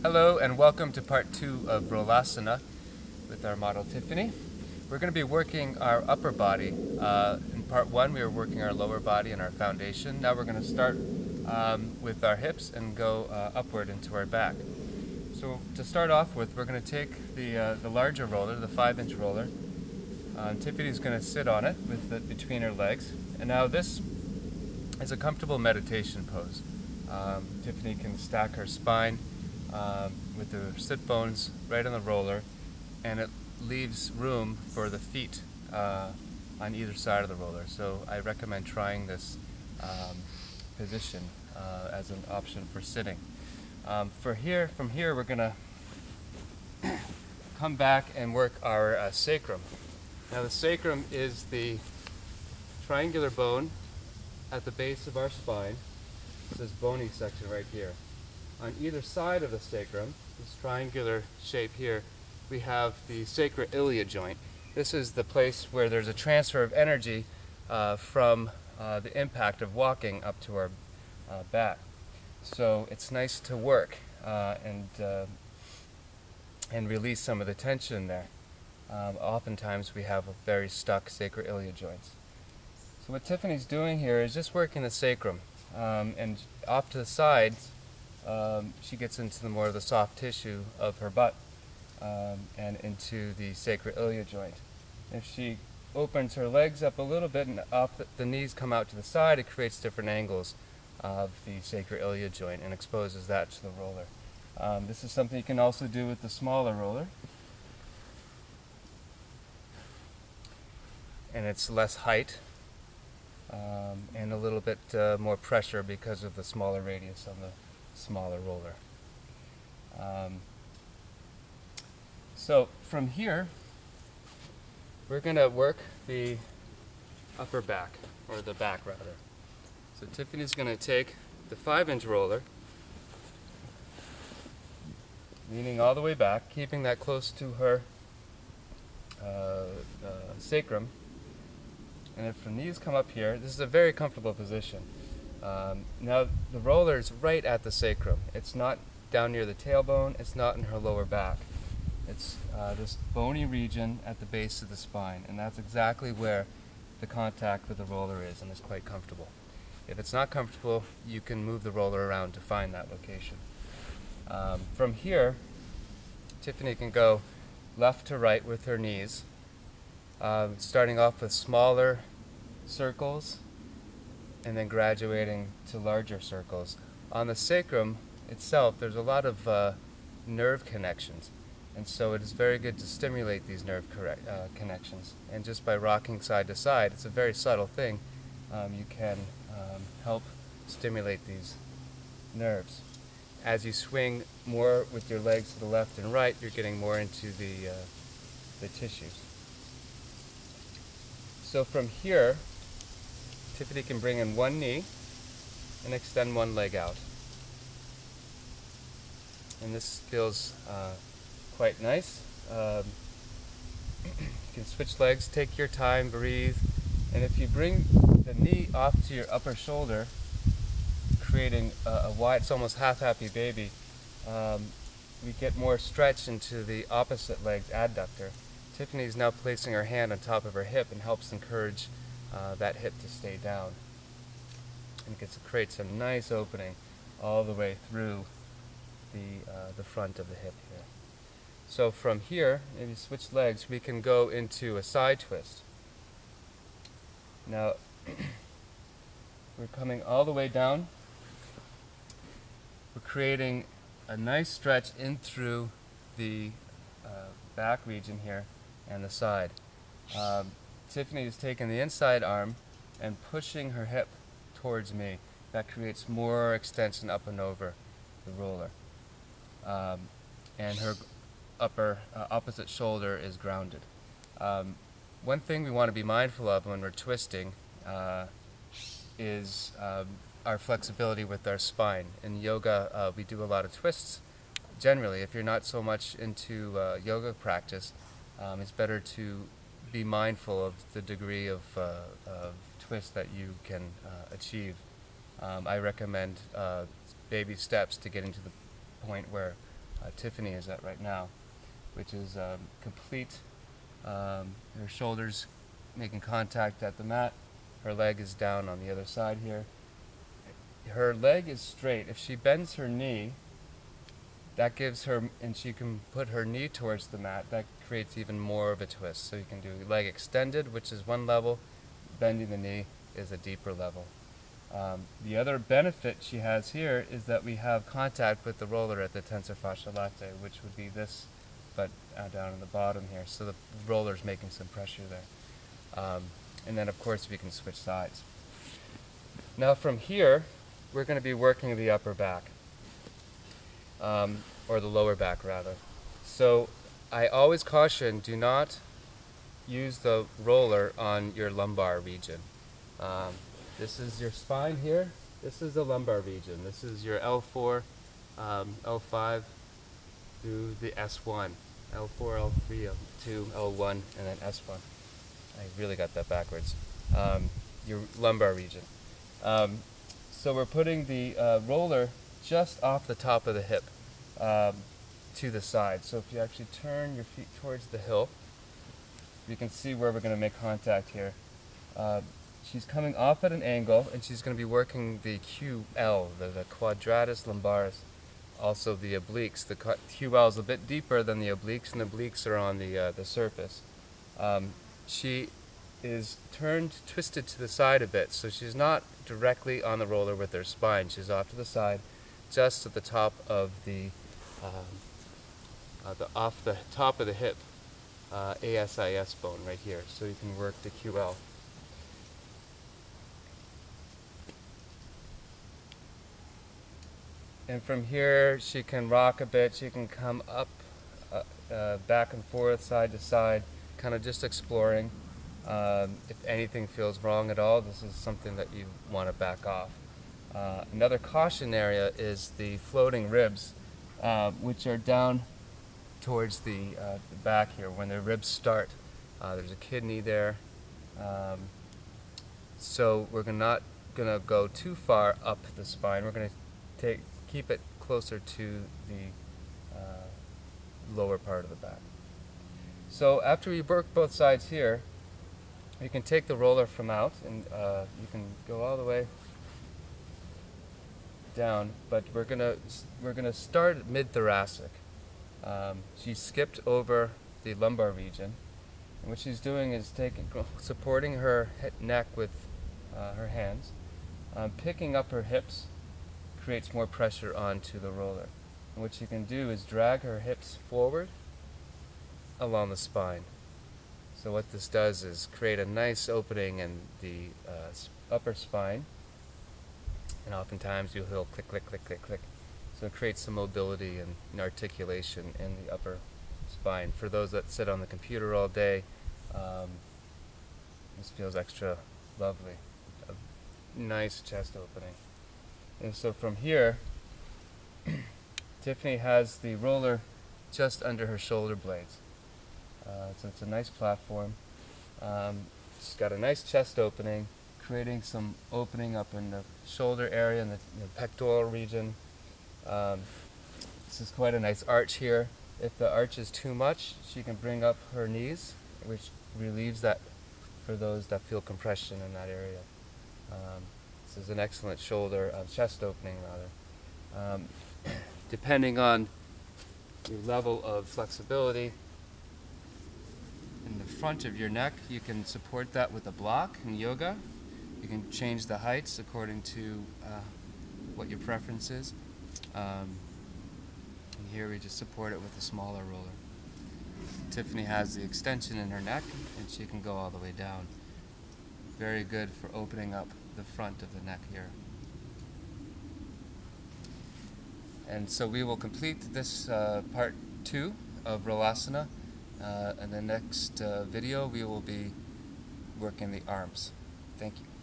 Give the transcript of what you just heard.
Hello and welcome to part 2 of Rollasana with our model Tiffany. We're going to be working our upper body. In part 1 we were working our lower body and our foundation. Now we're going to start with our hips and go upward into our back. So to start off with, we're going to take the larger roller, the 5-inch roller. Tiffany's going to sit on it with it between her legs. And now this is a comfortable meditation pose. Tiffany can stack her spine with the sit bones right on the roller, and it leaves room for the feet on either side of the roller. So I recommend trying this position as an option for sitting. From here we're going to come back and work our sacrum. Now the sacrum is the triangular bone at the base of our spine. This bony section right here. On either side of the sacrum, this triangular shape here, we have the sacroiliac joint. This is the place where there's a transfer of energy from the impact of walking up to our back. So it's nice to work and release some of the tension there. Oftentimes we have very stuck sacroiliac joints. So what Tiffany's doing here is just working the sacrum, and off to the sides she gets into more of the soft tissue of her butt and into the sacroiliac joint. If she opens her legs up a little bit and the knees come out to the side, it creates different angles of the sacroiliac joint and exposes that to the roller. This is something you can also do with the smaller roller. And it's less height and a little bit more pressure because of the smaller radius on the smaller roller. So from here we're going to work the upper back, or the back rather. So Tiffany's going to take the 5-inch roller, leaning all the way back, keeping that close to her sacrum. And if her knees come up here, this is a very comfortable position. Now the roller is right at the sacrum. It's not down near the tailbone, it's not in her lower back. It's this bony region at the base of the spine, and that's exactly where the contact with the roller is, and it's quite comfortable. If it's not comfortable, you can move the roller around to find that location. From here, Tiffany can go left to right with her knees, starting off with smaller circles and then graduating to larger circles. On the sacrum itself, there's a lot of nerve connections, and so it is very good to stimulate these nerve connections. And just by rocking side to side, it's a very subtle thing, you can help stimulate these nerves. As you swing more with your legs to the left and right, you're getting more into the tissues. So from here, Tiffany can bring in one knee and extend one leg out. And this feels quite nice. You can switch legs, take your time, breathe. And if you bring the knee off to your upper shoulder, creating a wide, it's almost half-happy baby, we get more stretch into the opposite leg's adductor. Tiffany is now placing her hand on top of her hip and helps encourage that hip to stay down. And it creates a nice opening all the way through the front of the hip here. So from here, maybe switch legs, we can go into a side twist. Now, we're coming all the way down. We're creating a nice stretch in through the back region here and the side. Tiffany is taking the inside arm and pushing her hip towards me. That creates more extension up and over the roller. And her upper opposite shoulder is grounded. One thing we want to be mindful of when we're twisting is our flexibility with our spine. In yoga, we do a lot of twists. Generally, if you're not so much into yoga practice, it's better to be mindful of the degree of twist that you can achieve. I recommend baby steps to getting to the point where Tiffany is at right now, which is complete. Her shoulders making contact at the mat. Her leg is down on the other side here. Her leg is straight. If she bends her knee, that gives her, and she can put her knee towards the mat, that creates even more of a twist. So you can do leg extended, which is one level. Bending the knee is a deeper level. The other benefit she has here is that we have contact with the roller at the tensor fascia latae, which would be this, but down in the bottom here. So the roller's making some pressure there. And then of course we can switch sides. Now from here, we're going to be working the upper back, or the lower back rather. So I always caution, do not use the roller on your lumbar region. This is your spine here. This is the lumbar region. This is your L4, L5 through the S1. L4, L3, L2, L1, and then S1. I really got that backwards. Your lumbar region. So we're putting the roller just off the top of the hip to the side. So if you actually turn your feet towards the hill, you can see where we're going to make contact here. She's coming off at an angle, and she's going to be working the QL, the quadratus lumbaris, also the obliques. The QL is a bit deeper than the obliques, and the obliques are on the surface. She is twisted to the side a bit, so she's not directly on the roller with her spine. She's off to the side, just at the top of off the top of the hip, ASIS bone right here. So you can work the QL. And from here, she can rock a bit. She can come up, back and forth, side to side, kind of just exploring. If anything feels wrong at all, this is something that you want to back off. Another caution area is the floating ribs, which are down towards the back here. When the ribs start, there's a kidney there. So we're not going to go too far up the spine. We're going to keep it closer to the lower part of the back. So after we work both sides here, you can take the roller from out, and you can go all the way down. But we're gonna start mid-thoracic. She skipped over the lumbar region, and what she's doing is supporting her neck with her hands, picking up her hips, creates more pressure onto the roller. And what she can do is drag her hips forward along the spine. So what this does is create a nice opening in the upper spine, and oftentimes you'll hear click, click, click, click, click. So it creates some mobility and articulation in the upper spine. For those that sit on the computer all day, this feels extra lovely. A nice chest opening. And so from here, Tiffany has the roller just under her shoulder blades. So it's a nice platform. She's got a nice chest opening, creating some opening up in the shoulder area and the pectoral region. This is quite a nice arch here. If the arch is too much, she can bring up her knees, which relieves that for those that feel compression in that area. This is an excellent chest opening rather. Depending on your level of flexibility in the front of your neck, you can support that with a block in yoga. You can change the heights according to what your preference is. And here we just support it with a smaller roller. Tiffany has the extension in her neck, and she can go all the way down. Very good for opening up the front of the neck here. And so we will complete this part 2 of Rollasana. In the next video we will be working the arms. Thank you.